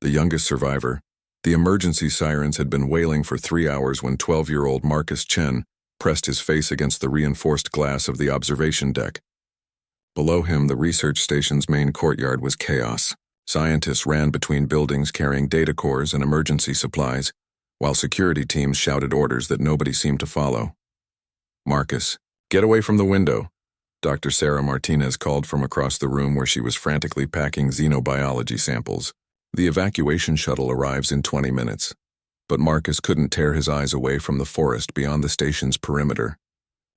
the youngest survivor. The emergency sirens had been wailing for 3 hours when 12-year-old Marcus Chen pressed his face against the reinforced glass of the observation deck. Below him, the research station's main courtyard was chaos. Scientists ran between buildings carrying data cores and emergency supplies, while security teams shouted orders that nobody seemed to follow. "Marcus, get away from the window," Dr. Sarah Martinez called from across the room where she was frantically packing xenobiology samples. The evacuation shuttle arrives in 20 minutes, but Marcus couldn't tear his eyes away from the forest beyond the station's perimeter.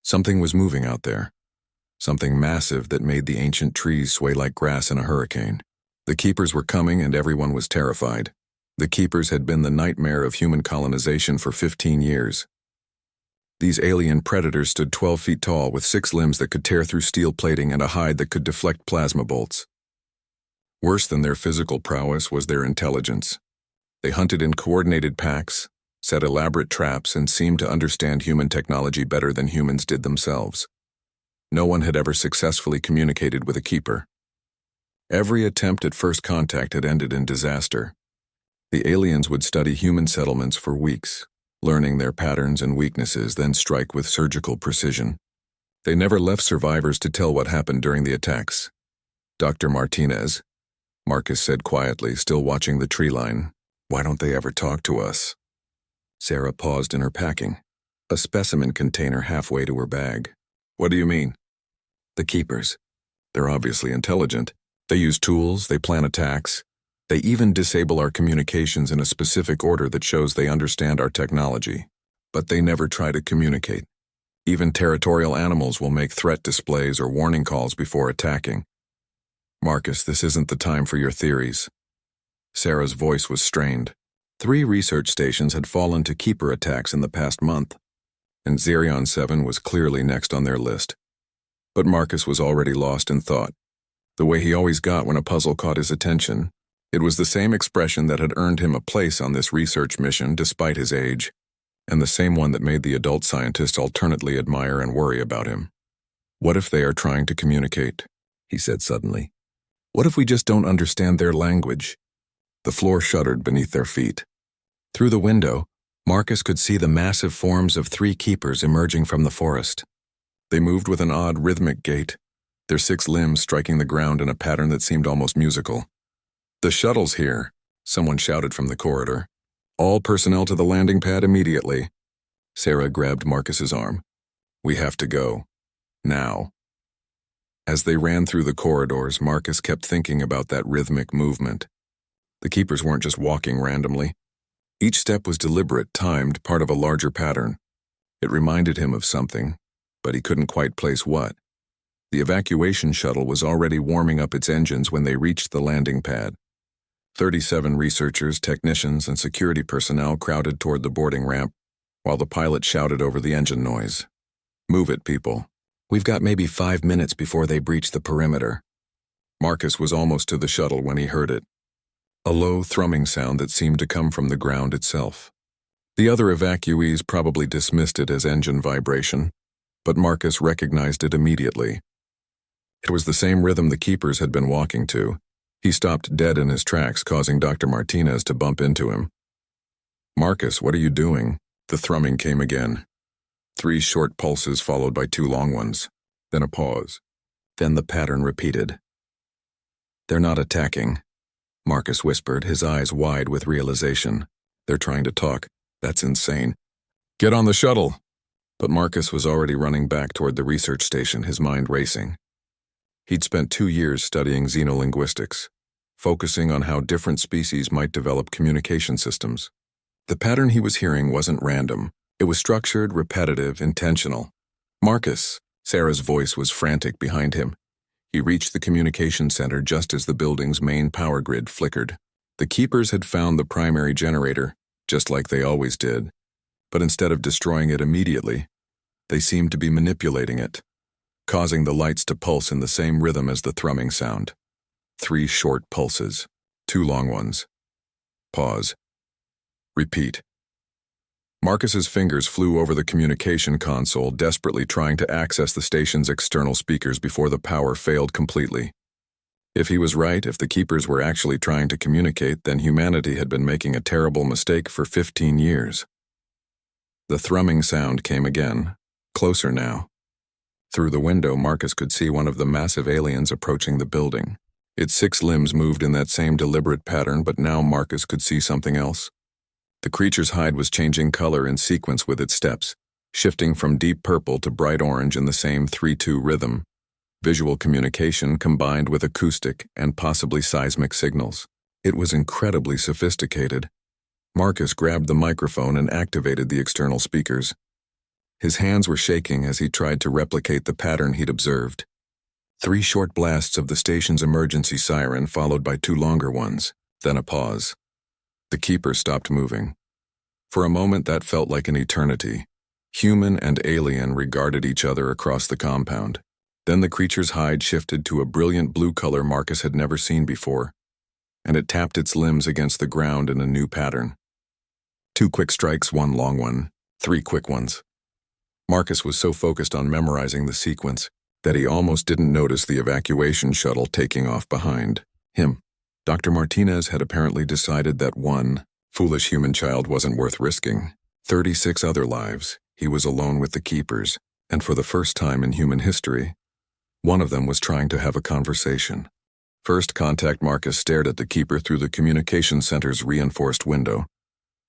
Something was moving out there, something massive that made the ancient trees sway like grass in a hurricane. The Keepers were coming and everyone was terrified. The Keepers had been the nightmare of human colonization for 15 years. These alien predators stood 12 feet tall with 6 limbs that could tear through steel plating and a hide that could deflect plasma bolts. Worse than their physical prowess was their intelligence. They hunted in coordinated packs, set elaborate traps, and seemed to understand human technology better than humans did themselves. No one had ever successfully communicated with a Keeper. Every attempt at first contact had ended in disaster. The aliens would study human settlements for weeks, learning their patterns and weaknesses, then strike with surgical precision. They never left survivors to tell what happened during the attacks. "Dr. Martinez," Marcus said quietly, still watching the tree line, "why don't they ever talk to us?" Sarah paused in her packing, a specimen container halfway to her bag. "What do you mean?" "The Keepers. They're obviously intelligent. They use tools, they plan attacks. They even disable our communications in a specific order that shows they understand our technology. But they never try to communicate. Even territorial animals will make threat displays or warning calls before attacking. Marcus, this isn't the time for your theories." Sarah's voice was strained. 3 research stations had fallen to Keeper attacks in the past month, and Xerion 7 was clearly next on their list. But Marcus was already lost in thought. The way he always got when a puzzle caught his attention, it was the same expression that had earned him a place on this research mission despite his age, and the same one that made the adult scientists alternately admire and worry about him. "What if they are trying to communicate?" he said suddenly. "What if we just don't understand their language?" The floor shuddered beneath their feet. Through the window, Marcus could see the massive forms of 3 Keepers emerging from the forest. They moved with an odd rhythmic gait, their 6 limbs striking the ground in a pattern that seemed almost musical. "The shuttle's here," someone shouted from the corridor. "All personnel to the landing pad immediately." Sarah grabbed Marcus's arm. "We have to go. Now." As they ran through the corridors, Marcus kept thinking about that rhythmic movement. The Keepers weren't just walking randomly. Each step was deliberate, timed, part of a larger pattern. It reminded him of something, but he couldn't quite place what. The evacuation shuttle was already warming up its engines when they reached the landing pad. 37 researchers, technicians, and security personnel crowded toward the boarding ramp, while the pilot shouted over the engine noise. "Move it, people. We've got maybe 5 minutes before they breach the perimeter." Marcus was almost to the shuttle when he heard it. A low, thrumming sound that seemed to come from the ground itself. The other evacuees probably dismissed it as engine vibration, but Marcus recognized it immediately. It was the same rhythm the Keepers had been walking to. He stopped dead in his tracks, causing Dr. Martinez to bump into him. "Marcus, what are you doing?" The thrumming came again. 3 short pulses followed by 2 long ones, then a pause. Then the pattern repeated. "They're not attacking," Marcus whispered, his eyes wide with realization. "They're trying to talk. That's insane. Get on the shuttle!" But Marcus was already running back toward the research station, his mind racing. He'd spent 2 years studying xenolinguistics, focusing on how different species might develop communication systems. The pattern he was hearing wasn't random. It was structured, repetitive, intentional. "Marcus!" Sarah's voice was frantic behind him. He reached the communication center just as the building's main power grid flickered. The Keepers had found the primary generator, just like they always did, but instead of destroying it immediately, they seemed to be manipulating it, causing the lights to pulse in the same rhythm as the thrumming sound. 3 short pulses, 2 long ones. Pause. Repeat. Marcus's fingers flew over the communication console, desperately trying to access the station's external speakers before the power failed completely. If he was right, if the keepers were actually trying to communicate, then humanity had been making a terrible mistake for 15 years. The thrumming sound came again, closer now. Through the window, Marcus could see one of the massive aliens approaching the building. Its 6 limbs moved in that same deliberate pattern, but now Marcus could see something else. The creature's hide was changing color in sequence with its steps, shifting from deep purple to bright orange in the same 3-2 rhythm. Visual communication combined with acoustic and possibly seismic signals. It was incredibly sophisticated. Marcus grabbed the microphone and activated the external speakers. His hands were shaking as he tried to replicate the pattern he'd observed. 3 short blasts of the station's emergency siren followed by 2 longer ones, then a pause. The keeper stopped moving. For a moment that felt like an eternity. Human and alien regarded each other across the compound. Then the creature's hide shifted to a brilliant blue color Marcus had never seen before, and it tapped its limbs against the ground in a new pattern. 2 quick strikes, 1 long one, 3 quick ones. Marcus was so focused on memorizing the sequence that he almost didn't notice the evacuation shuttle taking off behind him. Dr. Martinez had apparently decided that one foolish human child wasn't worth risking. 36 other lives, he was alone with the keepers, and for the first time in human history, one of them was trying to have a conversation. First contact, Marcus stared at the keeper through the communication center's reinforced window,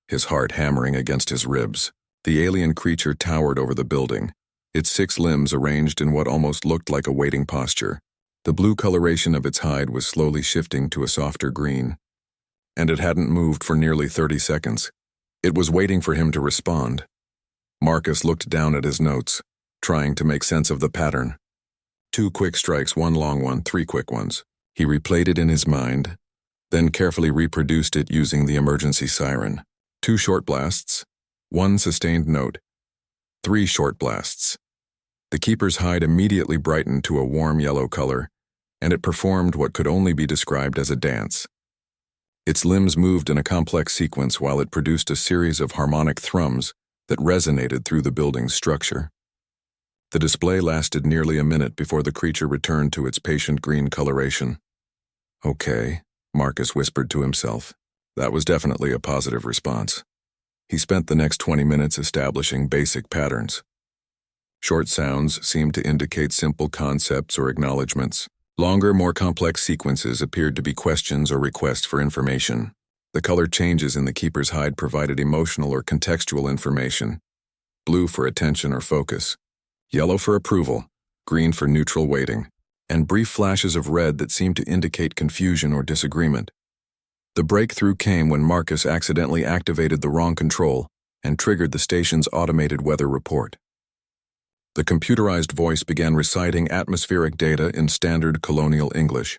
his heart hammering against his ribs. The alien creature towered over the building, its 6 limbs arranged in what almost looked like a waiting posture. The blue coloration of its hide was slowly shifting to a softer green, and it hadn't moved for nearly 30 seconds. It was waiting for him to respond. Marcus looked down at his notes, trying to make sense of the pattern. 2 quick strikes, 1 long one, 3 quick ones. He replayed it in his mind, then carefully reproduced it using the emergency siren. 2 short blasts, 1 sustained note, 3 short blasts. The keeper's hide immediately brightened to a warm yellow color, and it performed what could only be described as a dance. Its limbs moved in a complex sequence while it produced a series of harmonic thrums that resonated through the building's structure. The display lasted nearly a minute before the creature returned to its patient green coloration. Okay, Marcus whispered to himself. That was definitely a positive response. He spent the next 20 minutes establishing basic patterns. Short sounds seemed to indicate simple concepts or acknowledgments. Longer, more complex sequences appeared to be questions or requests for information. The color changes in the keeper's hide provided emotional or contextual information. Blue for attention or focus, yellow for approval, green for neutral waiting, and brief flashes of red that seemed to indicate confusion or disagreement. The breakthrough came when Marcus accidentally activated the wrong control and triggered the station's automated weather report. The computerized voice began reciting atmospheric data in standard colonial English,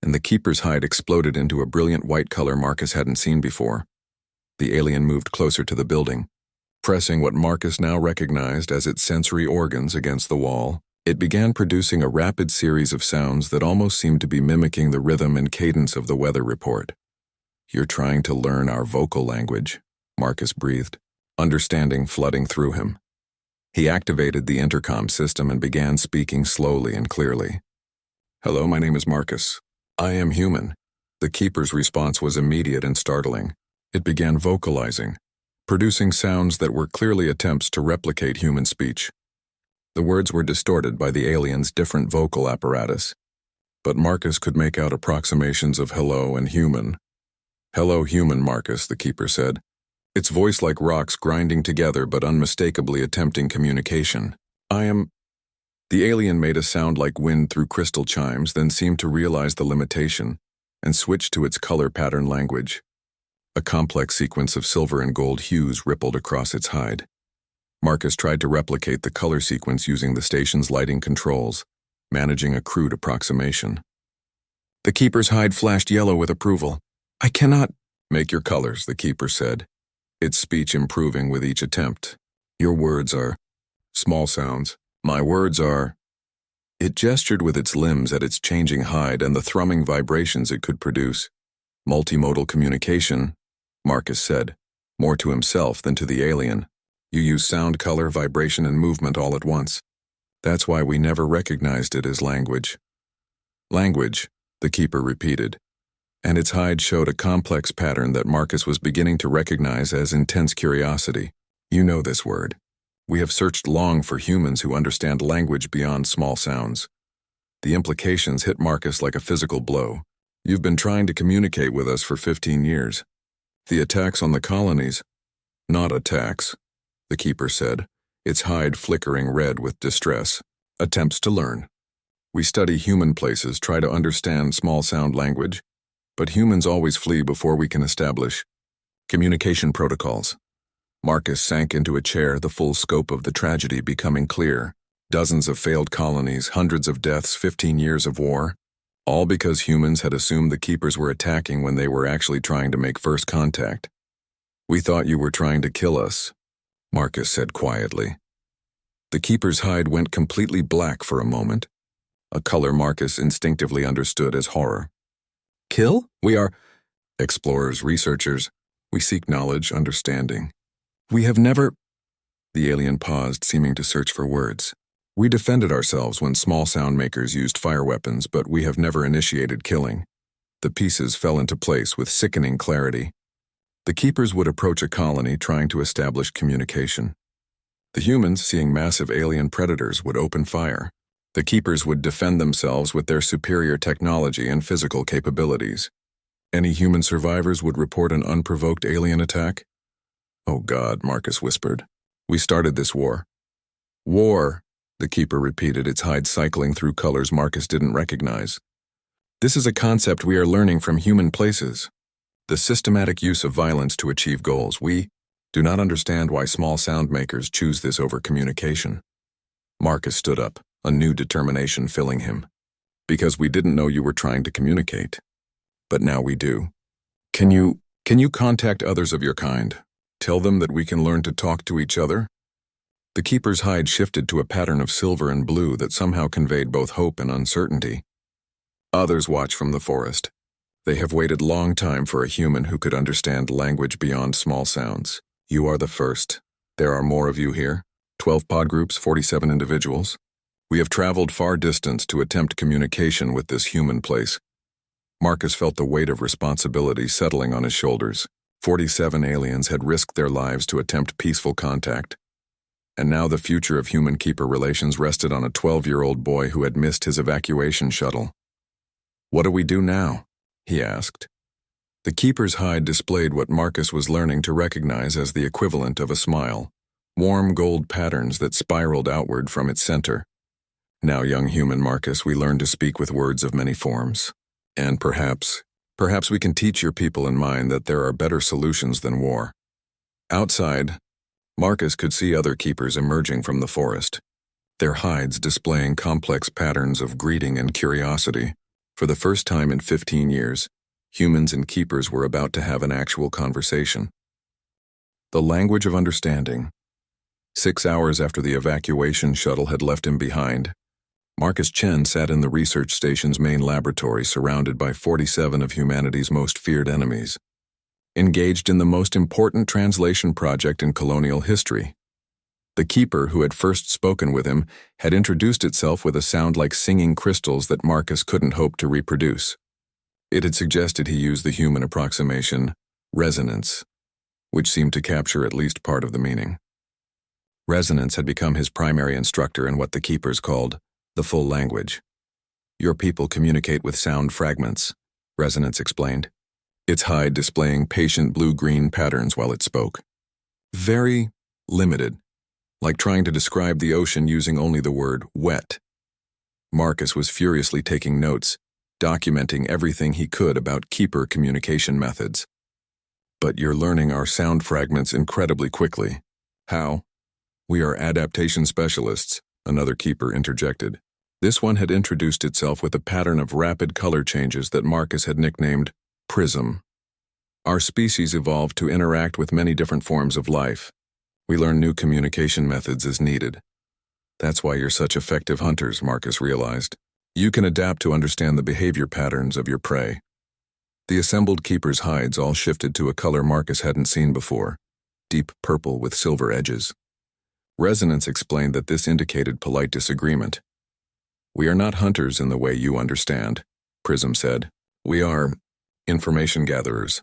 and the keeper's hide exploded into a brilliant white color Marcus hadn't seen before. The alien moved closer to the building, pressing what Marcus now recognized as its sensory organs against the wall. It began producing a rapid series of sounds that almost seemed to be mimicking the rhythm and cadence of the weather report. "You're trying to learn our vocal language," Marcus breathed, understanding flooding through him. He activated the intercom system and began speaking slowly and clearly. "Hello, my name is Marcus. I am human." The keeper's response was immediate and startling. It began vocalizing, producing sounds that were clearly attempts to replicate human speech. The words were distorted by the alien's different vocal apparatus, but Marcus could make out approximations of hello and human. "Hello, human, Marcus," the keeper said, its voice like rocks grinding together but unmistakably attempting communication. "I am—" The alien made a sound like wind through crystal chimes, then seemed to realize the limitation and switched to its color pattern language. A complex sequence of silver and gold hues rippled across its hide. Marcus tried to replicate the color sequence using the station's lighting controls, managing a crude approximation. The keeper's hide flashed yellow with approval. "I cannot—" "Make your colors," the keeper said, its speech improving with each attempt. "Your words are small sounds. My words are—" It gestured with its limbs at its changing hide and the thrumming vibrations it could produce. "Multimodal communication," Marcus said, more to himself than to the alien. "You use sound, color, vibration, and movement all at once. That's why we never recognized it as language." "Language," the keeper repeated, and its hide showed a complex pattern that Marcus was beginning to recognize as intense curiosity. You know this word. We have searched long for humans who understand language beyond small sounds. The implications hit Marcus like a physical blow. You've been trying to communicate with us for 15 years. The attacks on the colonies? Not attacks, the keeper said, its hide flickering red with distress. Attempts to learn. We study human places, try to understand small sound language, but humans always flee before we can establish communication protocols. Marcus sank into a chair, the full scope of the tragedy becoming clear. Dozens of failed colonies, hundreds of deaths, 15 years of war, all because humans had assumed the keepers were attacking when they were actually trying to make first contact. We thought you were trying to kill us, Marcus said quietly. The keeper's hide went completely black for a moment, a color Marcus instinctively understood as horror. Kill? We are explorers, researchers. We seek knowledge, understanding. We have never... The alien paused, seeming to search for words. We defended ourselves when small sound makers used fire weapons, but we have never initiated killing. The pieces fell into place with sickening clarity. The keepers would approach a colony trying to establish communication. The humans, seeing massive alien predators, would open fire. The keepers would defend themselves with their superior technology and physical capabilities. Any human survivors would report an unprovoked alien attack. Oh God, Marcus whispered. We started this war. War, the keeper repeated, its hide cycling through colors Marcus didn't recognize. This is a concept we are learning from human places. The systematic use of violence to achieve goals. We do not understand why small sound makers choose this over communication. Marcus stood up, a new determination filling him. Because we didn't know you were trying to communicate. But now we do. Can you contact others of your kind? Tell them that we can learn to talk to each other? The keeper's hide shifted to a pattern of silver and blue that somehow conveyed both hope and uncertainty. Others watch from the forest. They have waited long time for a human who could understand language beyond small sounds. You are the first. There are more of you here. 12 pod groups, 47 individuals. We have traveled far distance to attempt communication with this human place. Marcus felt the weight of responsibility settling on his shoulders. 47 aliens had risked their lives to attempt peaceful contact. And now the future of human-keeper relations rested on a 12-year-old boy who had missed his evacuation shuttle. What do we do now? He asked. The keeper's hide displayed what Marcus was learning to recognize as the equivalent of a smile, warm gold patterns that spiraled outward from its center. Now, young human Marcus, we learn to speak with words of many forms. And perhaps we can teach your people and mine that there are better solutions than war. Outside, Marcus could see other keepers emerging from the forest, their hides displaying complex patterns of greeting and curiosity. For the first time in 15 years, humans and keepers were about to have an actual conversation. The language of understanding. 6 hours after the evacuation shuttle had left him behind, Marcus Chen sat in the research station's main laboratory surrounded by 47 of humanity's most feared enemies, engaged in the most important translation project in colonial history. The keeper who had first spoken with him had introduced itself with a sound like singing crystals that Marcus couldn't hope to reproduce. It had suggested he use the human approximation, resonance, which seemed to capture at least part of the meaning. Resonance had become his primary instructor in what the keepers called the full language. Your people communicate with sound fragments, Resonance explained, its hide displaying patient blue-green patterns while it spoke. Very limited, like trying to describe the ocean using only the word wet. Marcus was furiously taking notes, documenting everything he could about keeper communication methods. But you're learning our sound fragments incredibly quickly. How? We are adaptation specialists, another keeper interjected. This one had introduced itself with a pattern of rapid color changes that Marcus had nicknamed prism. Our species evolved to interact with many different forms of life. We learn new communication methods as needed. That's why you're such effective hunters, Marcus realized. You can adapt to understand the behavior patterns of your prey. The assembled keepers' hides all shifted to a color Marcus hadn't seen before, deep purple with silver edges. Resonance explained that this indicated polite disagreement. We are not hunters in the way you understand. Prism said. We are information gatherers.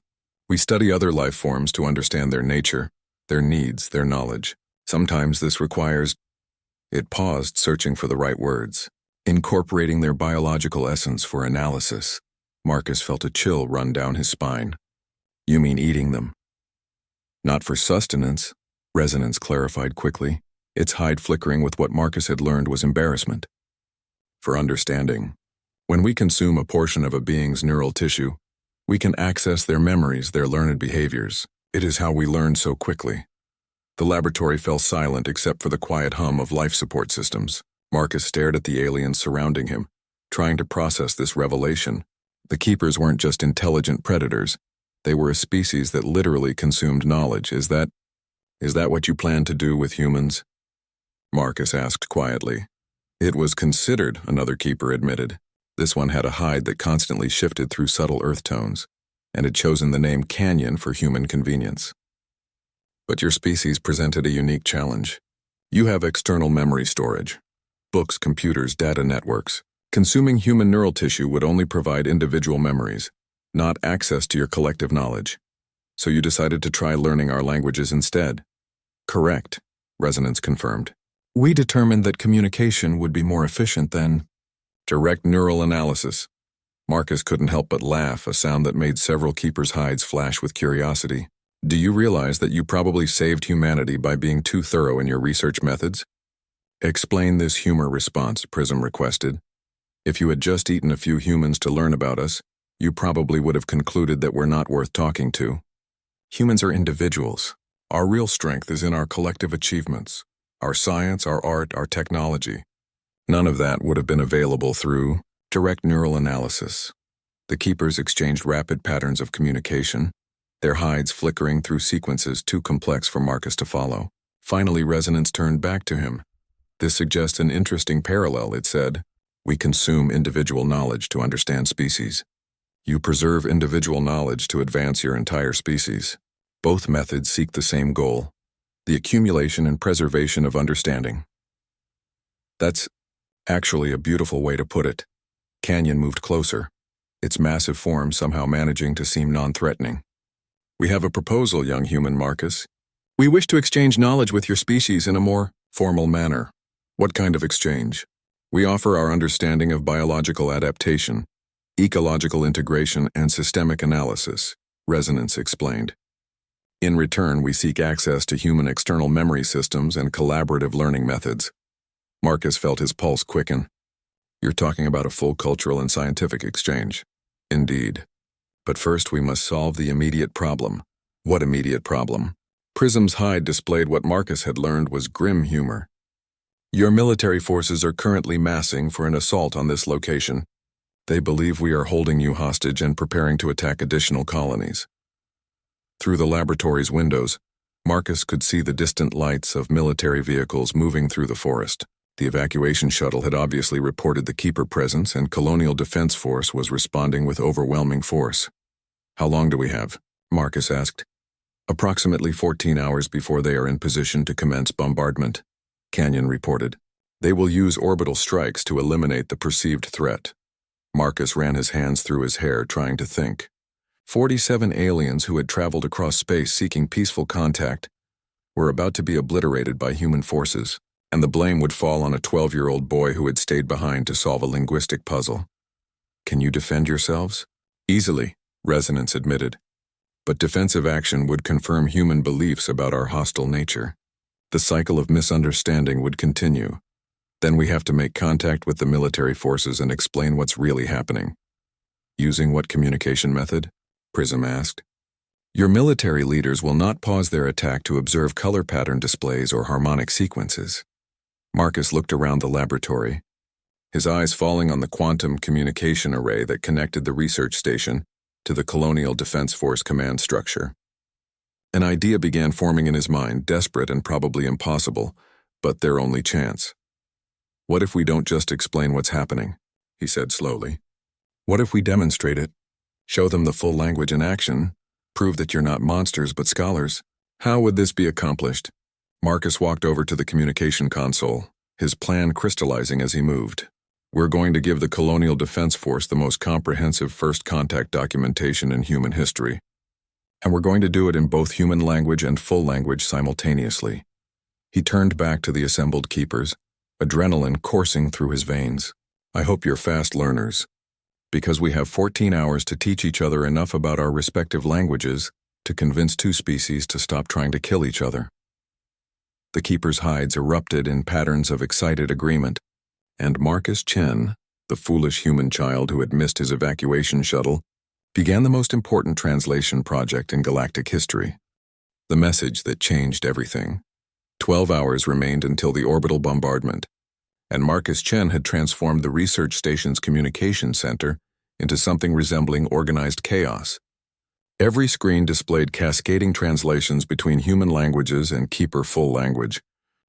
We study other life forms to understand their nature, their needs, their knowledge. Sometimes this requires... It paused, searching for the right words. Incorporating their biological essence for analysis. Marcus felt a chill run down his spine. You mean eating them? Not for sustenance, Resonance clarified quickly, its hide flickering with what Marcus had learned was embarrassment. For understanding. When we consume a portion of a being's neural tissue, we can access their memories, their learned behaviors. It is how we learn so quickly. The laboratory fell silent except for the quiet hum of life support systems. Marcus stared at the aliens surrounding him, trying to process this revelation. The Keepers weren't just intelligent predators. They were a species that literally consumed knowledge. Is that what you plan to do with humans? Marcus asked quietly. It was considered, another Keeper admitted. This one had a hide that constantly shifted through subtle earth tones, and had chosen the name Canyon for human convenience. But your species presented a unique challenge. You have external memory storage. Books, computers, data networks. Consuming human neural tissue would only provide individual memories, not access to your collective knowledge. So you decided to try learning our languages instead. Correct, Resonance confirmed. We determined that communication would be more efficient than direct neural analysis. Marcus couldn't help but laugh, a sound that made several Keepers' hides flash with curiosity. Do you realize that you probably saved humanity by being too thorough in your research methods? Explain this humor response, Prism requested. If you had just eaten a few humans to learn about us, you probably would have concluded that we're not worth talking to. Humans are individuals. Our real strength is in our collective achievements, our science, our art, our technology. None of that would have been available through direct neural analysis. The Keepers exchanged rapid patterns of communication, their hides flickering through sequences too complex for Marcus to follow. Finally, Resonance turned back to him. This suggests an interesting parallel, it said. We consume individual knowledge to understand species. You preserve individual knowledge to advance your entire species. Both methods seek the same goal, the accumulation and preservation of understanding. That's actually a beautiful way to put it. Canyon moved closer, its massive form somehow managing to seem non-threatening. We have a proposal, young human Marcus. We wish to exchange knowledge with your species in a more formal manner. What kind of exchange? We offer our understanding of biological adaptation, ecological integration, and systemic analysis, Resonance explained. In return, we seek access to human external memory systems and collaborative learning methods. Marcus felt his pulse quicken. You're talking about a full cultural and scientific exchange. Indeed. But first we must solve the immediate problem. What immediate problem? Prism's hide displayed what Marcus had learned was grim humor. Your military forces are currently massing for an assault on this location. They believe we are holding you hostage and preparing to attack additional colonies. Through the laboratory's windows, Marcus could see the distant lights of military vehicles moving through the forest. The evacuation shuttle had obviously reported the Keeper presence, and Colonial Defense Force was responding with overwhelming force. How long do we have? Marcus asked. Approximately 14 hours before they are in position to commence bombardment, Canyon reported. They will use orbital strikes to eliminate the perceived threat. Marcus ran his hands through his hair, trying to think. 47 aliens who had traveled across space seeking peaceful contact were about to be obliterated by human forces, and the blame would fall on a 12-year-old boy who had stayed behind to solve a linguistic puzzle. Can you defend yourselves? Easily, Resonance admitted. But defensive action would confirm human beliefs about our hostile nature. The cycle of misunderstanding would continue. Then we have to make contact with the military forces and explain what's really happening. Using what communication method? Prism asked. Your military leaders will not pause their attack to observe color pattern displays or harmonic sequences. Marcus looked around the laboratory, his eyes falling on the quantum communication array that connected the research station to the Colonial Defense Force command structure. An idea began forming in his mind, desperate and probably impossible, but their only chance. What if we don't just explain what's happening? He said slowly. What if we demonstrate it? Show them the full language in action, prove that you're not monsters but scholars. How would this be accomplished? Marcus walked over to the communication console, his plan crystallizing as he moved. We're going to give the Colonial Defense Force the most comprehensive first contact documentation in human history. And we're going to do it in both human language and full language simultaneously. He turned back to the assembled keepers, adrenaline coursing through his veins. I hope you're fast learners, because we have 14 hours to teach each other enough about our respective languages to convince two species to stop trying to kill each other. The keepers' hides erupted in patterns of excited agreement, and Marcus Chen, the foolish human child who had missed his evacuation shuttle, began the most important translation project in galactic history. The message that changed everything. 12 hours remained until the orbital bombardment, and Marcus Chen had transformed the research station's communication center into something resembling organized chaos. Every screen displayed cascading translations between human languages and keeper full language,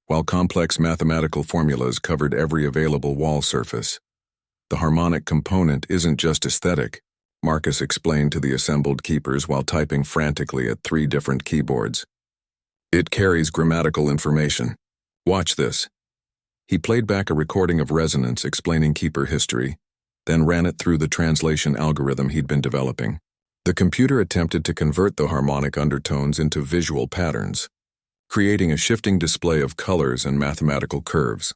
while complex mathematical formulas covered every available wall surface. The harmonic component isn't just aesthetic, Marcus explained to the assembled keepers while typing frantically at 3 different keyboards. It carries grammatical information. Watch this. He played back a recording of resonance explaining keeper history, then ran it through the translation algorithm he'd been developing. The computer attempted to convert the harmonic undertones into visual patterns, creating a shifting display of colors and mathematical curves.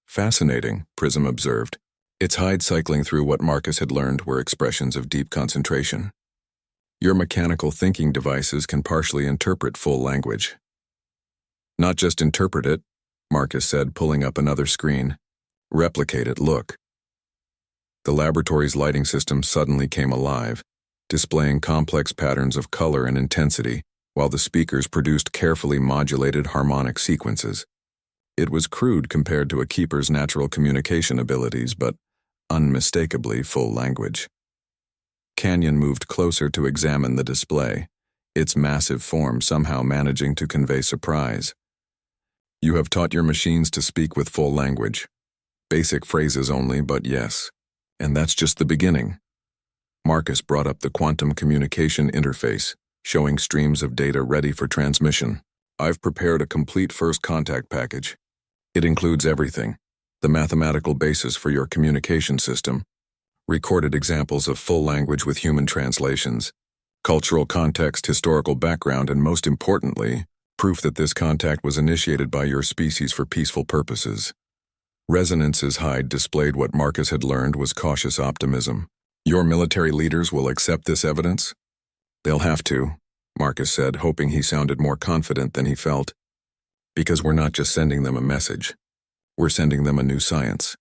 Fascinating, Prism observed. Its hide cycling through what Marcus had learned were expressions of deep concentration. Your mechanical thinking devices can partially interpret full language. Not just interpret it, Marcus said, pulling up another screen. Replicate it, look. The laboratory's lighting system suddenly came alive, displaying complex patterns of color and intensity, while the speakers produced carefully modulated harmonic sequences. It was crude compared to a keeper's natural communication abilities, but unmistakably full language. Canyon moved closer to examine the display, its massive form somehow managing to convey surprise. You have taught your machines to speak with full language. Basic phrases only, but yes. And that's just the beginning. Marcus brought up the quantum communication interface, showing streams of data ready for transmission. I've prepared a complete first contact package. It includes everything: the mathematical basis for your communication system, recorded examples of full language with human translations, cultural context, historical background, and most importantly, proof that this contact was initiated by your species for peaceful purposes. Resonance's hide displayed what Marcus had learned was cautious optimism. Your military leaders will accept this evidence? They'll have to, Marcus said, hoping he sounded more confident than he felt. Because we're not just sending them a message. We're sending them a new science.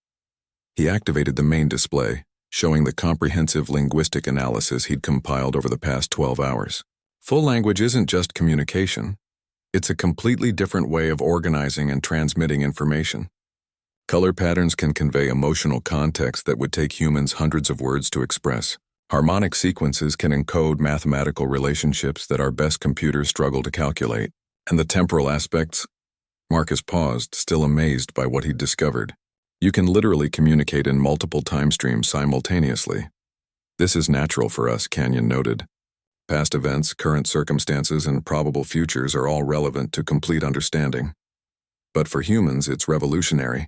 He activated the main display, showing the comprehensive linguistic analysis he'd compiled over the past 12 hours. Full language isn't just communication. It's a completely different way of organizing and transmitting information. Color patterns can convey emotional context that would take humans hundreds of words to express. Harmonic sequences can encode mathematical relationships that our best computers struggle to calculate. And the temporal aspects? Marcus paused, still amazed by what he'd discovered. You can literally communicate in multiple time streams simultaneously. This is natural for us, Canyon noted. Past events, current circumstances, and probable futures are all relevant to complete understanding. But for humans, it's revolutionary.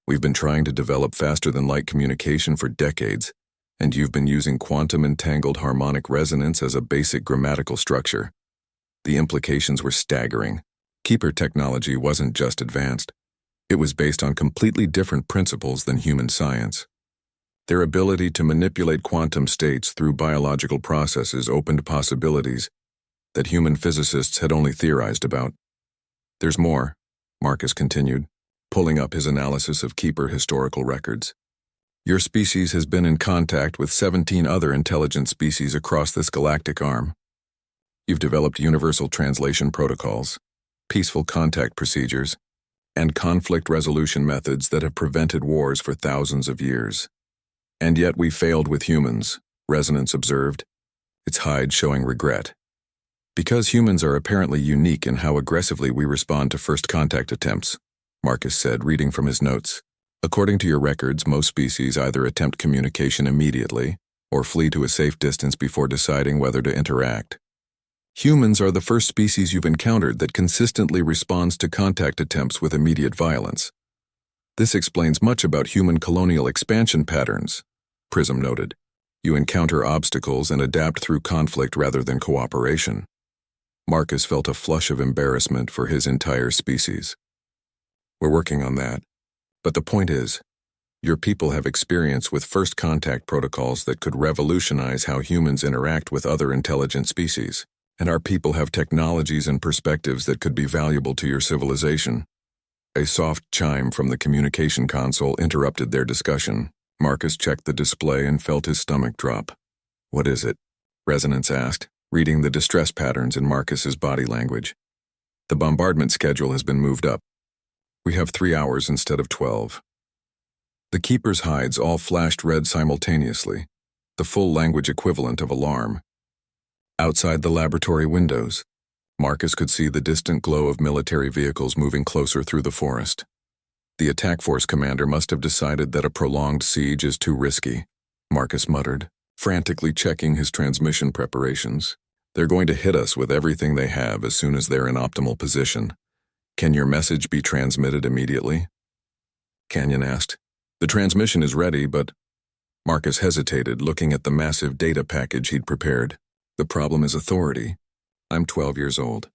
We've been trying to develop faster-than-light communication for decades, and you've been using quantum-entangled harmonic resonance as a basic grammatical structure. The implications were staggering. Keeper technology wasn't just advanced. It was based on completely different principles than human science. Their ability to manipulate quantum states through biological processes opened possibilities that human physicists had only theorized about. There's more, Marcus continued, pulling up his analysis of Keeper historical records. Your species has been in contact with 17 other intelligent species across this galactic arm. You've developed universal translation protocols, peaceful contact procedures, and conflict resolution methods that have prevented wars for thousands of years. And yet we failed with humans, Resonance observed, its hide showing regret. Because humans are apparently unique in how aggressively we respond to first contact attempts, Marcus said, reading from his notes. According to your records, most species either attempt communication immediately or flee to a safe distance before deciding whether to interact. Humans are the first species you've encountered that consistently responds to contact attempts with immediate violence. This explains much about human colonial expansion patterns, Prism noted. You encounter obstacles and adapt through conflict rather than cooperation. Marcus felt a flush of embarrassment for his entire species. We're working on that. But the point is, your people have experience with first contact protocols that could revolutionize how humans interact with other intelligent species. And our people have technologies and perspectives that could be valuable to your civilization. A soft chime from the communication console interrupted their discussion. Marcus checked the display and felt his stomach drop. What is it? Resonance asked, reading the distress patterns in Marcus's body language. The bombardment schedule has been moved up. We have 3 hours instead of 12. The keeper's hides all flashed red simultaneously, the full language equivalent of alarm. Outside the laboratory windows, Marcus could see the distant glow of military vehicles moving closer through the forest. The attack force commander must have decided that a prolonged siege is too risky, Marcus muttered, frantically checking his transmission preparations. They're going to hit us with everything they have as soon as they're in optimal position. Can your message be transmitted immediately? Canyon asked. The transmission is ready, but... Marcus hesitated, looking at the massive data package he'd prepared. The problem is authority. I'm 12 years old.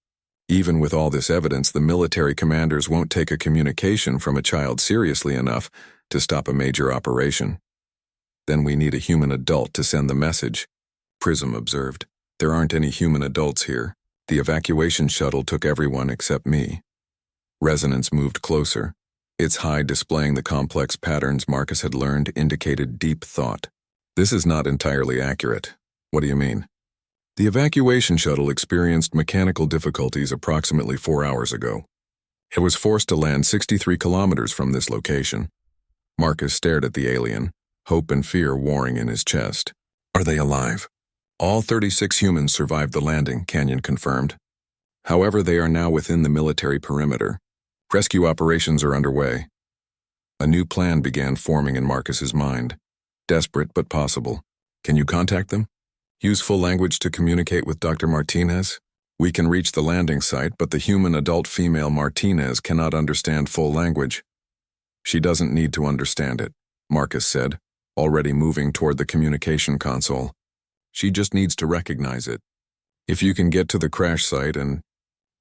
Even with all this evidence, the military commanders won't take a communication from a child seriously enough to stop a major operation. Then we need a human adult to send the message, Prism observed. There aren't any human adults here. The evacuation shuttle took everyone except me. Resonance moved closer. Its hide displaying the complex patterns Marcus had learned indicated deep thought. This is not entirely accurate. What do you mean? The evacuation shuttle experienced mechanical difficulties approximately 4 hours ago. It was forced to land 63 kilometers from this location. Marcus stared at the alien, hope and fear warring in his chest. Are they alive? All 36 humans survived the landing, Canyon confirmed. However, they are now within the military perimeter. Rescue operations are underway. A new plan began forming in Marcus's mind. Desperate but possible. Can you contact them? Use full language to communicate with Dr. Martinez? We can reach the landing site, but the human adult female Martinez cannot understand full language. She doesn't need to understand it, Marcus said, already moving toward the communication console. She just needs to recognize it. If you can get to the crash site and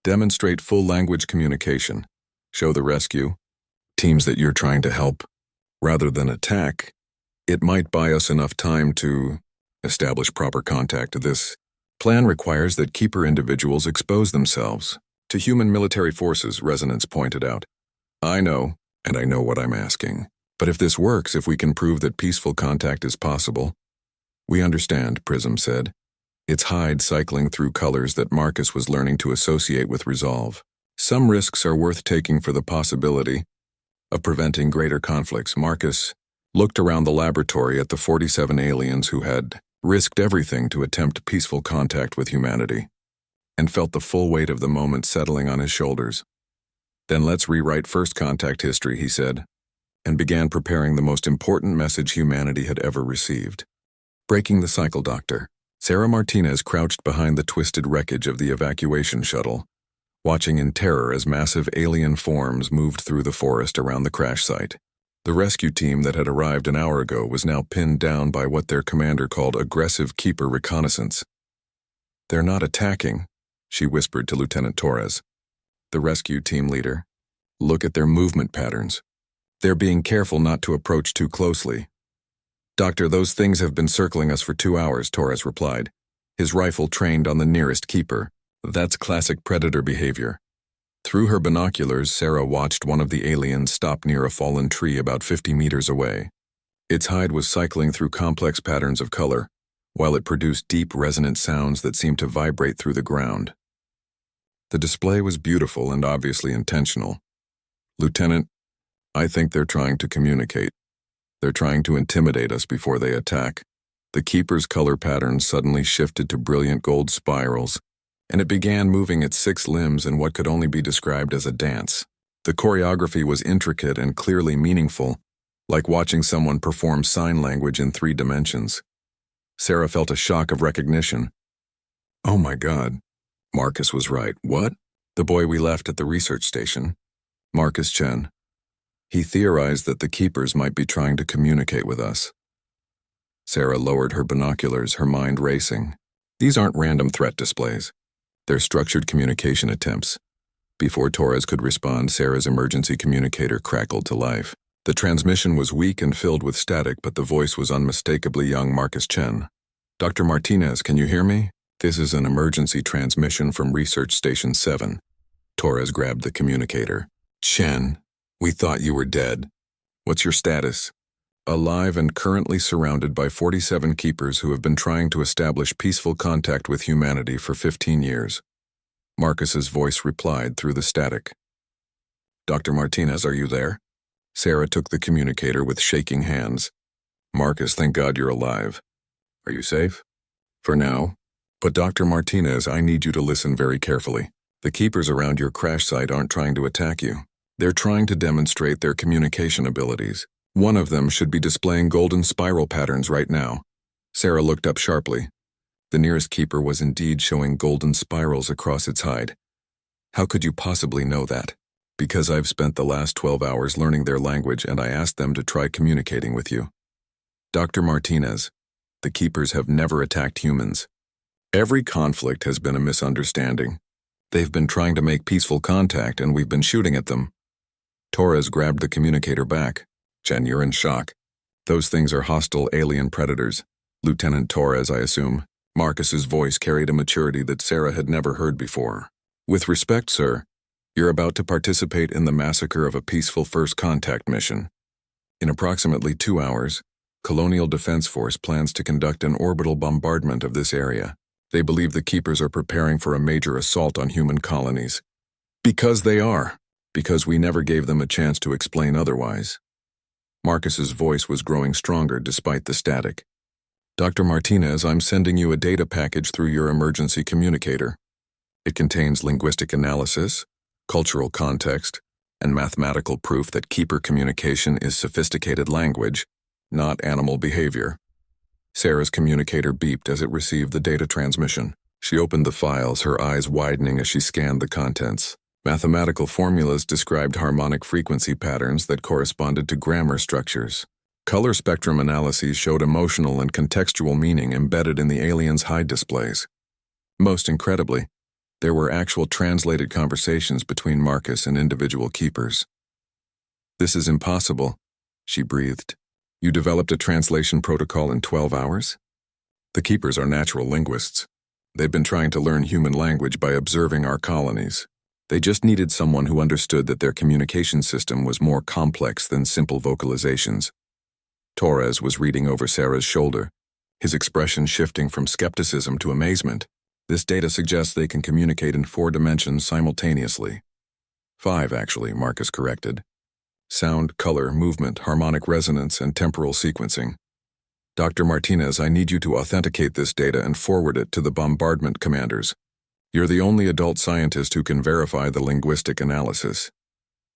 demonstrate full language communication, show the rescue teams that you're trying to help, rather than attack, it might buy us enough time to establish proper contact. This plan requires that keeper individuals expose themselves to human military forces, Resonance pointed out. I know, and I know what I'm asking. But if this works, if we can prove that peaceful contact is possible... We understand, Prism said, its hide cycling through colors that Marcus was learning to associate with resolve. Some risks are worth taking for the possibility of preventing greater conflicts. Marcus looked around the laboratory at the 47 aliens who had risked everything to attempt peaceful contact with humanity, and felt the full weight of the moment settling on his shoulders. Then let's rewrite first contact history, he said, and began preparing the most important message humanity had ever received. Breaking the cycle, Doctor. Sarah Martinez crouched behind the twisted wreckage of the evacuation shuttle, watching in terror as massive alien forms moved through the forest around the crash site. The rescue team that had arrived an hour ago was now pinned down by what their commander called aggressive keeper reconnaissance. They're not attacking, she whispered to Lieutenant Torres, the rescue team leader. Look at their movement patterns. They're being careful not to approach too closely. Doctor, those things have been circling us for 2 hours, Torres replied, his rifle trained on the nearest keeper. That's classic Predator behavior. Through her binoculars, Sarah watched one of the aliens stop near a fallen tree about 50 meters away. Its hide was cycling through complex patterns of color, while it produced deep, resonant sounds that seemed to vibrate through the ground. The display was beautiful and obviously intentional. Lieutenant, I think they're trying to communicate. They're trying to intimidate us before they attack. The keeper's color patterns suddenly shifted to brilliant gold spirals, and it began moving its 6 limbs in what could only be described as a dance. The choreography was intricate and clearly meaningful, like watching someone perform sign language in 3 dimensions. Sarah felt a shock of recognition. Oh my God. Marcus was right. What? The boy we left at the research station. Marcus Chen. He theorized that the keepers might be trying to communicate with us. Sarah lowered her binoculars, her mind racing. These aren't random threat displays. They're structured communication attempts. Before Torres could respond, Sarah's emergency communicator crackled to life. The transmission was weak and filled with static, but the voice was unmistakably young Marcus Chen. "Dr. Martinez, can you hear me? This is an emergency transmission from Research Station 7. Torres grabbed the communicator. "Chen, we thought you were dead. What's your status?" "Alive and currently surrounded by 47 keepers who have been trying to establish peaceful contact with humanity for 15 years. Marcus's voice replied through the static. "Dr. Martinez, are you there?" Sarah took the communicator with shaking hands. "Marcus, thank God you're alive. Are you safe?" "For now. But Dr. Martinez, I need you to listen very carefully. The keepers around your crash site aren't trying to attack you. They're trying to demonstrate their communication abilities. One of them should be displaying golden spiral patterns right now." Sarah looked up sharply. The nearest keeper was indeed showing golden spirals across its hide. "How could you possibly know that?" "Because I've spent the last 12 hours learning their language and I asked them to try communicating with you. Dr. Martinez, the keepers have never attacked humans. Every conflict has been a misunderstanding. They've been trying to make peaceful contact and we've been shooting at them." Torres grabbed the communicator back. "Chen, you're in shock. Those things are hostile alien predators. Lieutenant Torres, I assume." Marcus's voice carried a maturity that Sarah had never heard before. "With respect, sir, you're about to participate in the massacre of a peaceful first contact mission. In approximately 2 hours, Colonial Defense Force plans to conduct an orbital bombardment of this area. They believe the keepers are preparing for a major assault on human colonies. Because they are. Because we never gave them a chance to explain otherwise." Marcus's voice was growing stronger despite the static. "Dr. Martinez, I'm sending you a data package through your emergency communicator. It contains linguistic analysis, cultural context, and mathematical proof that keeper communication is sophisticated language, not animal behavior." Sarah's communicator beeped as it received the data transmission. She opened the files, her eyes widening as she scanned the contents. Mathematical formulas described harmonic frequency patterns that corresponded to grammar structures. Color spectrum analyses showed emotional and contextual meaning embedded in the aliens' hide displays. Most incredibly, there were actual translated conversations between Marcus and individual keepers. "This is impossible," she breathed. "You developed a translation protocol in 12 hours? The keepers are natural linguists. They've been trying to learn human language by observing our colonies. They just needed someone who understood that their communication system was more complex than simple vocalizations." Torres was reading over Sarah's shoulder, his expression shifting from skepticism to amazement. "This data suggests they can communicate in 4 dimensions simultaneously." 5, actually, Marcus corrected. "Sound, color, movement, harmonic resonance, and temporal sequencing. Dr. Martinez, I need you to authenticate this data and forward it to the bombardment commanders. You're the only adult scientist who can verify the linguistic analysis."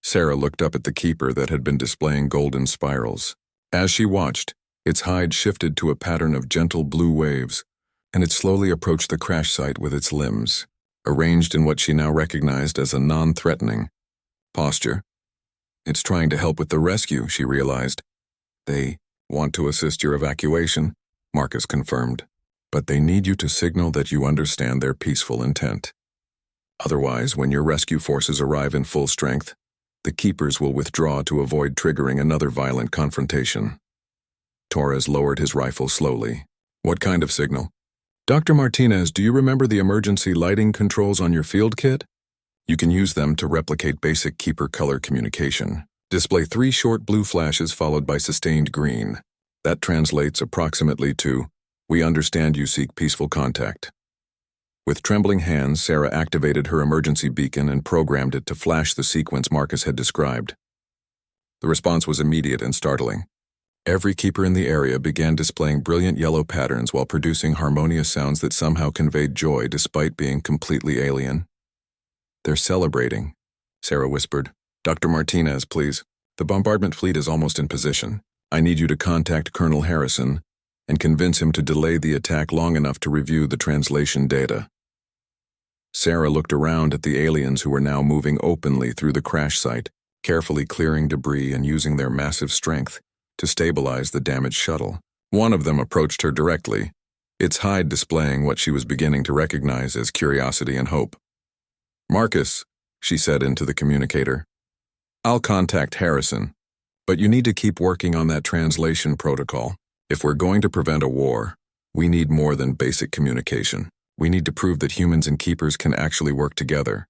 Sarah looked up at the keeper that had been displaying golden spirals. As she watched, its hide shifted to a pattern of gentle blue waves, and it slowly approached the crash site with its limbs, arranged in what she now recognized as a non-threatening posture. "It's trying to help with the rescue," she realized. "They want to assist your evacuation," Marcus confirmed. "But they need you to signal that you understand their peaceful intent. Otherwise, when your rescue forces arrive in full strength, the keepers will withdraw to avoid triggering another violent confrontation." Torres lowered his rifle slowly. "What kind of signal?" "Dr. Martinez, do you remember the emergency lighting controls on your field kit? You can use them to replicate basic keeper color communication. Display 3 short blue flashes followed by sustained green. That translates approximately to, 'We understand you seek peaceful contact.'" With trembling hands, Sarah activated her emergency beacon and programmed it to flash the sequence Marcus had described. The response was immediate and startling. Every keeper in the area began displaying brilliant yellow patterns while producing harmonious sounds that somehow conveyed joy despite being completely alien. "They're celebrating," Sarah whispered. "Dr. Martinez, please. The bombardment fleet is almost in position. I need you to contact Colonel Harrison and convince him to delay the attack long enough to review the translation data." Sarah looked around at the aliens who were now moving openly through the crash site, carefully clearing debris and using their massive strength to stabilize the damaged shuttle. One of them approached her directly, its hide displaying what she was beginning to recognize as curiosity and hope. "Marcus," she said into the communicator, "I'll contact Harrison, but you need to keep working on that translation protocol. If we're going to prevent a war, we need more than basic communication. We need to prove that humans and keepers can actually work together."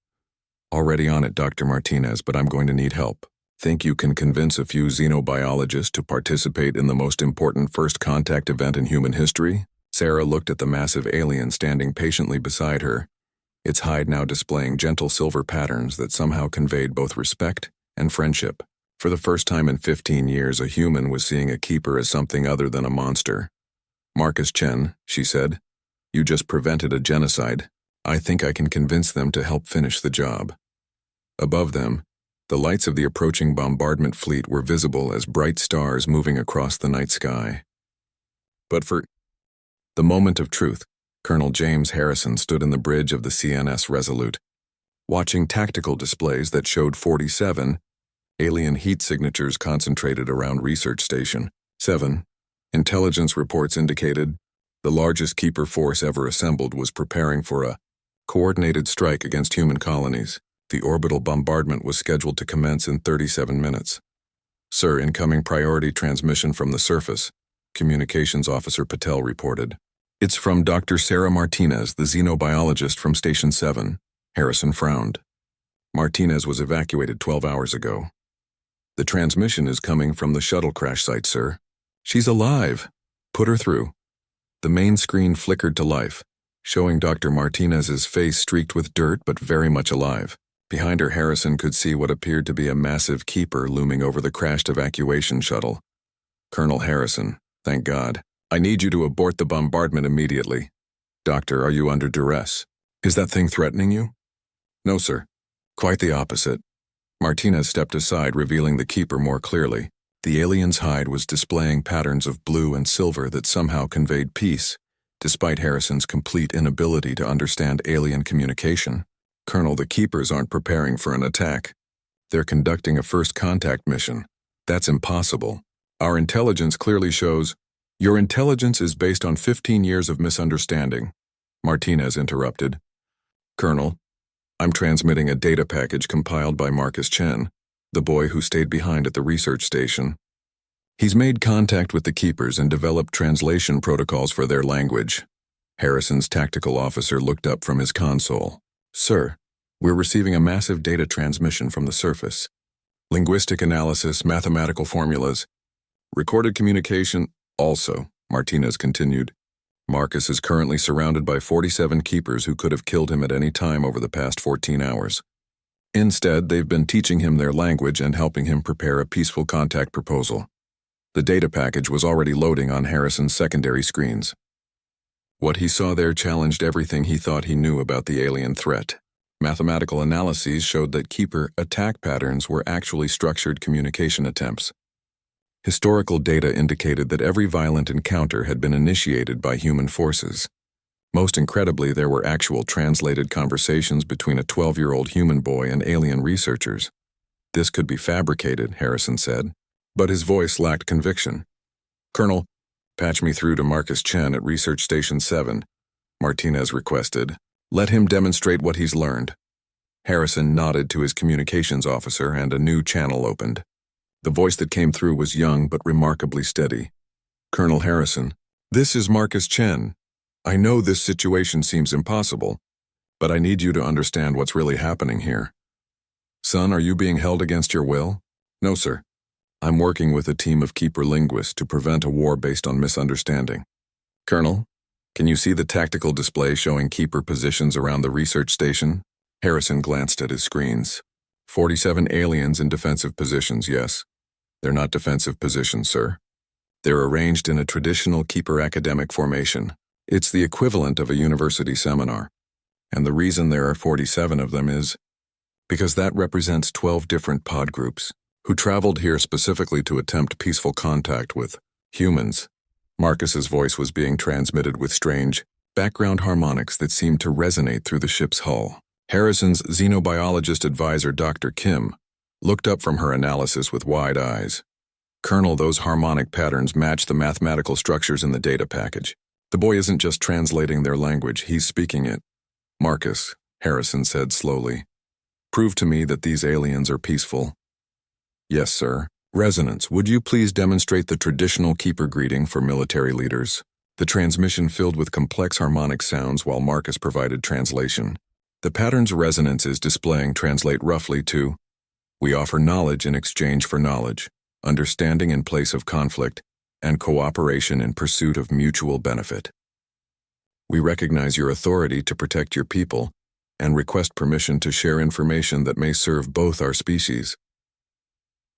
"Already on it, Dr. Martinez, but I'm going to need help." "Think you can convince a few xenobiologists to participate in the most important first contact event in human history?" Sarah looked at the massive alien standing patiently beside her, its hide now displaying gentle silver patterns that somehow conveyed both respect and friendship. For the first time in 15 years, a human was seeing a keeper as something other than a monster. "Marcus Chen," she said, "you just prevented a genocide. I think I can convince them to help finish the job." Above them, the lights of the approaching bombardment fleet were visible as bright stars moving across the night sky. But for the moment of truth, Colonel James Harrison stood in the bridge of the CNS Resolute, watching tactical displays that showed 47 alien heat signatures concentrated around Research Station 7. Intelligence reports indicated the largest keeper force ever assembled was preparing for a coordinated strike against human colonies. The orbital bombardment was scheduled to commence in 37 minutes. "Sir, incoming priority transmission from the surface," Communications Officer Patel reported. "It's from Dr. Sarah Martinez, the xenobiologist from Station 7. Harrison frowned. "Martinez was evacuated 12 hours ago. "The transmission is coming from the shuttle crash site, sir." "She's alive. Put her through." The main screen flickered to life, showing Dr. Martinez's face streaked with dirt but very much alive. Behind her, Harrison could see what appeared to be a massive keeper looming over the crashed evacuation shuttle. "Colonel Harrison, thank God. I need you to abort the bombardment immediately." "Doctor, are you under duress? Is that thing threatening you?" "No, sir. Quite the opposite." Martinez stepped aside, revealing the keeper more clearly. The alien's hide was displaying patterns of blue and silver that somehow conveyed peace, despite Harrison's complete inability to understand alien communication. "Colonel, the keepers aren't preparing for an attack. They're conducting a first contact mission. That's impossible. Our intelligence clearly shows—" "Your intelligence is based on 15 years of misunderstanding," Martinez interrupted. "Colonel, I'm transmitting a data package compiled by Marcus Chen, the boy who stayed behind at the research station. He's made contact with the keepers and developed translation protocols for their language." Harrison's tactical officer looked up from his console. "Sir, we're receiving a massive data transmission from the surface. Linguistic analysis, mathematical formulas, recorded communication. Also," Martinez continued, "Marcus is currently surrounded by 47 keepers who could have killed him at any time over the past 14 hours. Instead, they've been teaching him their language and helping him prepare a peaceful contact proposal." The data package was already loading on Harrison's secondary screens. What he saw there challenged everything he thought he knew about the alien threat. Mathematical analyses showed that keeper attack patterns were actually structured communication attempts. Historical data indicated that every violent encounter had been initiated by human forces. Most incredibly, there were actual translated conversations between a 12-year-old human boy and alien researchers. "This could be fabricated," Harrison said, but his voice lacked conviction. "Colonel, patch me through to Marcus Chen at Research Station 7, Martinez requested. "Let him demonstrate what he's learned." Harrison nodded to his communications officer and a new channel opened. The voice that came through was young but remarkably steady. "Colonel Harrison, this is Marcus Chen. I know this situation seems impossible, but I need you to understand what's really happening here." "Son, are you being held against your will?" "No, sir. I'm working with a team of keeper linguists to prevent a war based on misunderstanding." "Colonel, can you see the tactical display showing keeper positions around the research station?" Harrison glanced at his screens. 47 aliens in defensive positions, yes. They're not defensive positions, sir. They're arranged in a traditional keeper academic formation. It's the equivalent of a university seminar. And the reason there are 47 of them is because that represents 12 different pod groups who traveled here specifically to attempt peaceful contact with humans. Marcus's voice was being transmitted with strange background harmonics that seemed to resonate through the ship's hull. Harrison's xenobiologist advisor, Dr. Kim, looked up from her analysis with wide eyes. Colonel, those harmonic patterns match the mathematical structures in the data package. The boy isn't just translating their language, he's speaking it. Marcus, Harrison said slowly, prove to me that these aliens are peaceful. Yes, sir. Resonance, would you please demonstrate the traditional keeper greeting for military leaders? The transmission filled with complex harmonic sounds while Marcus provided translation. The pattern's resonances displaying translate roughly to, we offer knowledge in exchange for knowledge, understanding in place of conflict, and cooperation in pursuit of mutual benefit. We recognize your authority to protect your people and request permission to share information that may serve both our species.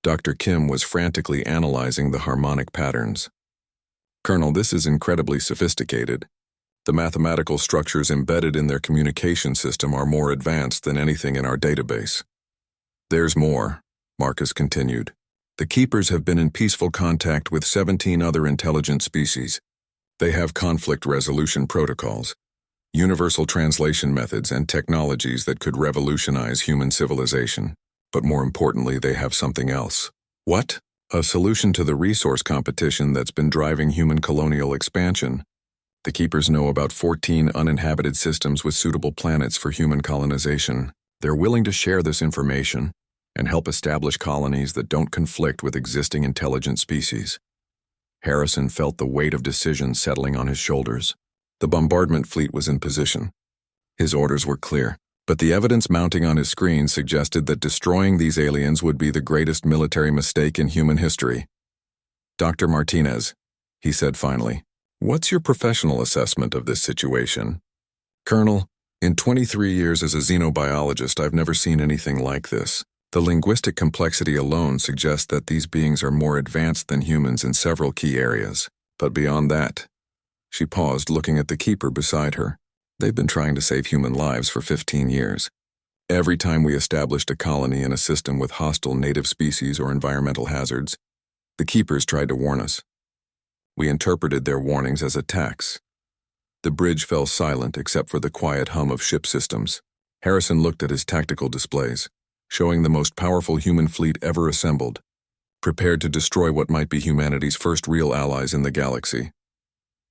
Dr. Kim was frantically analyzing the harmonic patterns. Colonel, this is incredibly sophisticated. The mathematical structures embedded in their communication system are more advanced than anything in our database. There's more, Marcus continued. The Keepers have been in peaceful contact with 17 other intelligent species. They have conflict resolution protocols, universal translation methods, and technologies that could revolutionize human civilization. But more importantly, they have something else. What? A solution to the resource competition that's been driving human colonial expansion. The Keepers know about 14 uninhabited systems with suitable planets for human colonization. They're willing to share this information and help establish colonies that don't conflict with existing intelligent species. Harrison felt the weight of decision settling on his shoulders. The bombardment fleet was in position. His orders were clear, but the evidence mounting on his screen suggested that destroying these aliens would be the greatest military mistake in human history. Dr. Martinez, he said finally, what's your professional assessment of this situation? Colonel, in 23 years as a xenobiologist, I've never seen anything like this. The linguistic complexity alone suggests that these beings are more advanced than humans in several key areas. But beyond that, she paused, looking at the Keeper beside her. They've been trying to save human lives for 15 years. Every time we established a colony in a system with hostile native species or environmental hazards, the Keepers tried to warn us. We interpreted their warnings as attacks. The bridge fell silent except for the quiet hum of ship systems. Harrison looked at his tactical displays, showing the most powerful human fleet ever assembled, prepared to destroy what might be humanity's first real allies in the galaxy.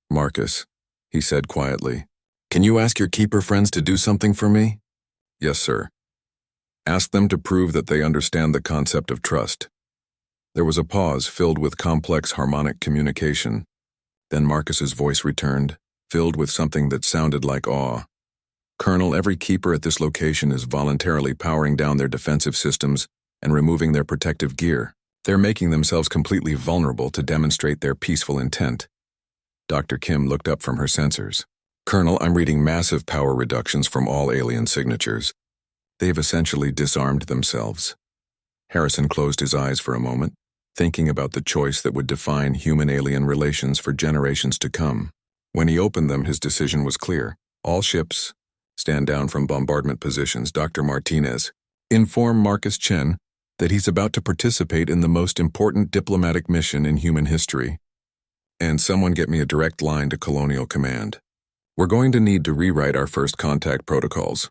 Marcus, he said quietly, can you ask your Keeper friends to do something for me? Yes, sir. Ask them to prove that they understand the concept of trust. There was a pause filled with complex harmonic communication. Then Marcus's voice returned, filled with something that sounded like awe. Colonel, every Keeper at this location is voluntarily powering down their defensive systems and removing their protective gear. They're making themselves completely vulnerable to demonstrate their peaceful intent. Dr. Kim looked up from her sensors. Colonel, I'm reading massive power reductions from all alien signatures. They've essentially disarmed themselves. Harrison closed his eyes for a moment, thinking about the choice that would define human-alien relations for generations to come. When he opened them, his decision was clear. All ships, stand down from bombardment positions. Dr. Martinez, inform Marcus Chen that he's about to participate in the most important diplomatic mission in human history. And someone get me a direct line to Colonial Command. We're going to need to rewrite our first contact protocols.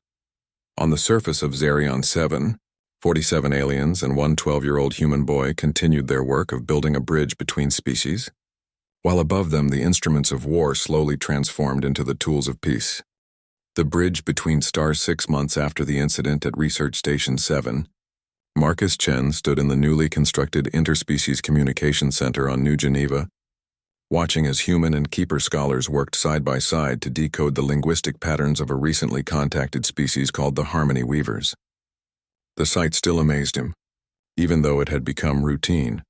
On the surface of Zerion 7, 47 aliens and one 12-year-old human boy continued their work of building a bridge between species, while above them the instruments of war slowly transformed into the tools of peace. The bridge between stars 6 months after the incident at Research Station 7, Marcus Chen stood in the newly constructed Interspecies Communication Center on New Geneva, watching as human and Keeper scholars worked side by side to decode the linguistic patterns of a recently contacted species called the Harmony Weavers. The sight still amazed him, even though it had become routine.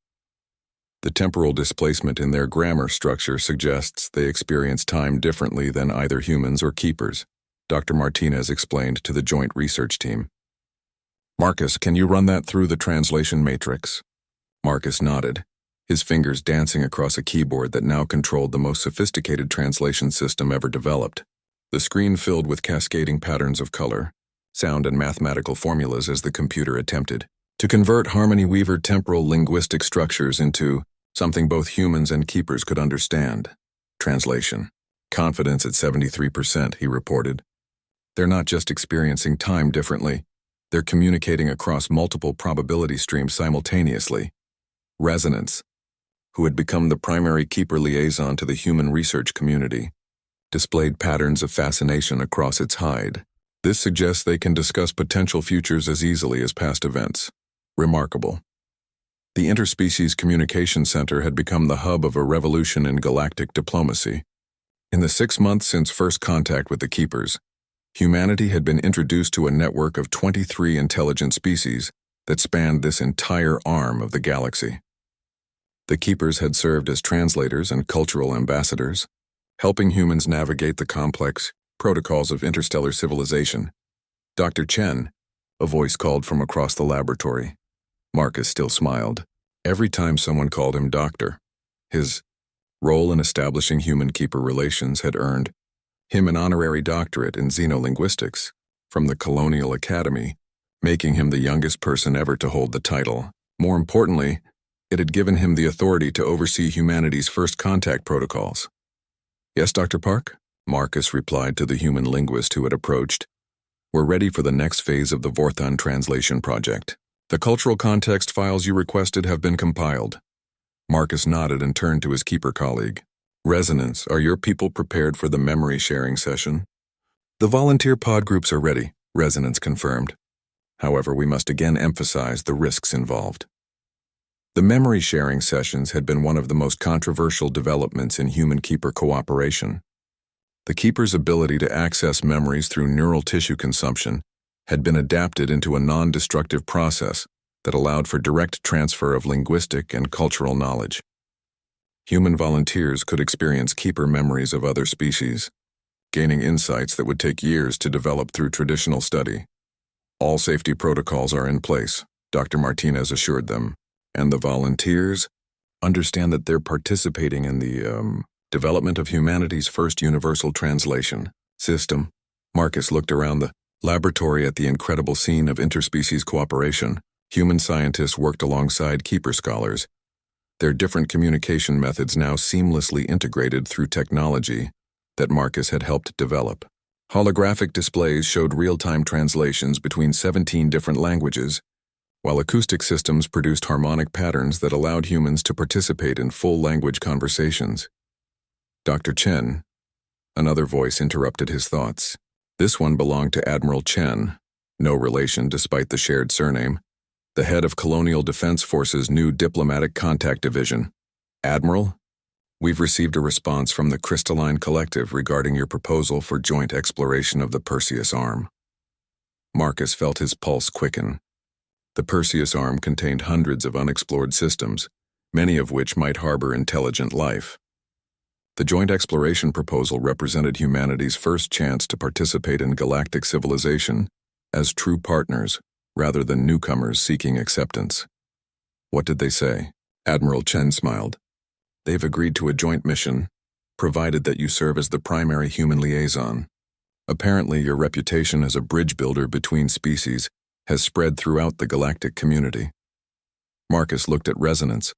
The temporal displacement in their grammar structure suggests they experience time differently than either humans or Keepers, Dr. Martinez explained to the joint research team. Marcus, can you run that through the translation matrix? Marcus nodded, his fingers dancing across a keyboard that now controlled the most sophisticated translation system ever developed. The screen filled with cascading patterns of color, sound, and mathematical formulas as the computer attempted to convert Harmony Weaver temporal linguistic structures into something both humans and Keepers could understand. Translation. Confidence at 73%, he reported. They're not just experiencing time differently, They're communicating across multiple probability streams simultaneously. Resonance, who had become the primary keeper liaison to the human research community, displayed patterns of fascination across its hide. This suggests they can discuss potential futures as easily as past events. Remarkable. The Interspecies Communication Center had become the hub of a revolution in galactic diplomacy. In the 6 months since first contact with the Keepers, humanity had been introduced to a network of 23 intelligent species that spanned this entire arm of the galaxy. The Keepers had served as translators and cultural ambassadors, helping humans navigate the complex protocols of interstellar civilization. Dr. Chen, a voice called from across the laboratory. Marcus still smiled. Every time someone called him doctor, his role in establishing human-keeper relations had earned him an honorary doctorate in xenolinguistics from the Colonial Academy, making him the youngest person ever to hold the title. More importantly, it had given him the authority to oversee humanity's first contact protocols. Yes, Dr. Park? Marcus replied to the human linguist who had approached. We're ready for the next phase of the Vorthon translation project. The cultural context files you requested have been compiled. Marcus nodded and turned to his keeper colleague. Resonance, are your people prepared for the memory sharing session? The volunteer pod groups are ready, Resonance confirmed. However, we must again emphasize the risks involved. The memory sharing sessions had been one of the most controversial developments in human-keeper cooperation. The keeper's ability to access memories through neural tissue consumption had been adapted into a non-destructive process that allowed for direct transfer of linguistic and cultural knowledge. Human volunteers could experience keeper memories of other species, gaining insights that would take years to develop through traditional study. All safety protocols are in place, Dr. Martinez assured them, and the volunteers understand that they're participating in the, development of humanity's first universal translation system. Marcus looked around the laboratory at the incredible scene of interspecies cooperation. Human scientists worked alongside keeper scholars, their different communication methods now seamlessly integrated through technology that Marcus had helped develop. Holographic displays showed real-time translations between 17 different languages, while acoustic systems produced harmonic patterns that allowed humans to participate in full-language conversations. Dr. Chen, another voice interrupted his thoughts. This one belonged to Admiral Chen, no relation despite the shared surname, the head of Colonial Defense Force's new Diplomatic Contact Division. Admiral, we've received a response from the Crystalline Collective regarding your proposal for joint exploration of the Perseus Arm. Marcus felt his pulse quicken. The Perseus Arm contained hundreds of unexplored systems, many of which might harbor intelligent life. The joint exploration proposal represented humanity's first chance to participate in galactic civilization as true partners, rather than newcomers seeking acceptance. What did they say? Admiral Chen smiled. They've agreed to a joint mission, provided that you serve as the primary human liaison. Apparently, your reputation as a bridge builder between species has spread throughout the galactic community. Marcus looked at Resonance,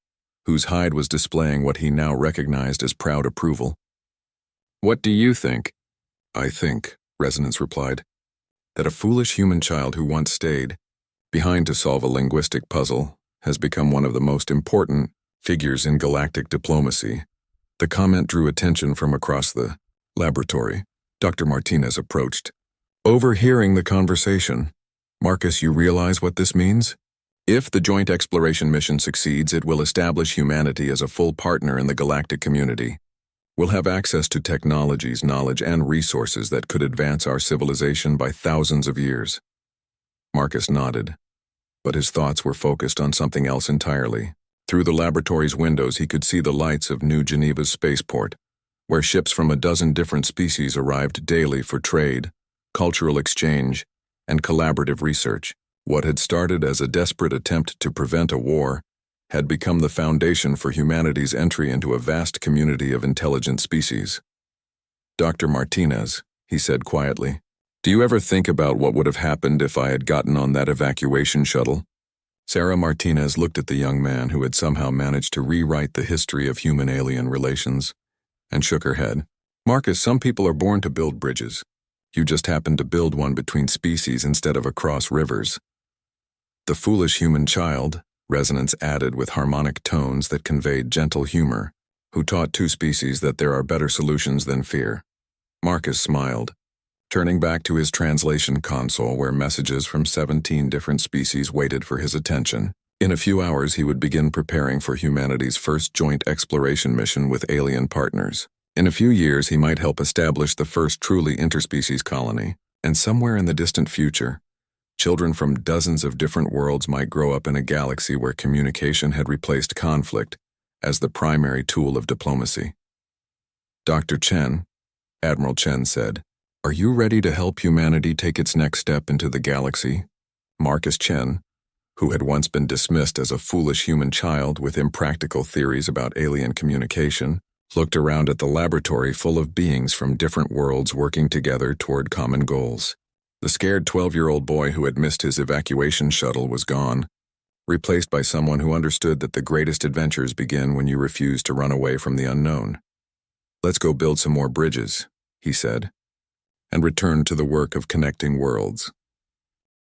whose hide was displaying what he now recognized as proud approval. What do you think? I think, Resonance replied, that a foolish human child who once stayed behind to solve a linguistic puzzle has become one of the most important figures in galactic diplomacy. The comment drew attention from across the laboratory. Dr. Martinez approached. Overhearing the conversation, Marcus, you realize what this means? If the joint exploration mission succeeds, it will establish humanity as a full partner in the galactic community. We'll have access to technologies, knowledge, and resources that could advance our civilization by thousands of years. Marcus nodded, but his thoughts were focused on something else entirely. Through the laboratory's windows, he could see the lights of New Geneva's spaceport, where ships from a dozen different species arrived daily for trade, cultural exchange, and collaborative research. What had started as a desperate attempt to prevent a war had become the foundation for humanity's entry into a vast community of intelligent species. Dr. Martinez, he said quietly, do you ever think about what would have happened if I had gotten on that evacuation shuttle? Sarah Martinez looked at the young man who had somehow managed to rewrite the history of human-alien relations and shook her head. Marcus, some people are born to build bridges. You just happened to build one between species instead of across rivers. The foolish human child, resonance added with harmonic tones that conveyed gentle humor, who taught two species that there are better solutions than fear. Marcus smiled, turning back to his translation console where messages from 17 different species waited for his attention. In a few hours, he would begin preparing for humanity's first joint exploration mission with alien partners. In a few years, he might help establish the first truly interspecies colony, and somewhere in the distant future, children from dozens of different worlds might grow up in a galaxy where communication had replaced conflict as the primary tool of diplomacy. Dr. Chen, Admiral Chen said, "Are you ready to help humanity take its next step into the galaxy?" Marcus Chen, who had once been dismissed as a foolish human child with impractical theories about alien communication, looked around at the laboratory full of beings from different worlds working together toward common goals. The scared 12-year-old boy who had missed his evacuation shuttle was gone, replaced by someone who understood that the greatest adventures begin when you refuse to run away from the unknown. "Let's go build some more bridges," he said, and returned to the work of connecting worlds.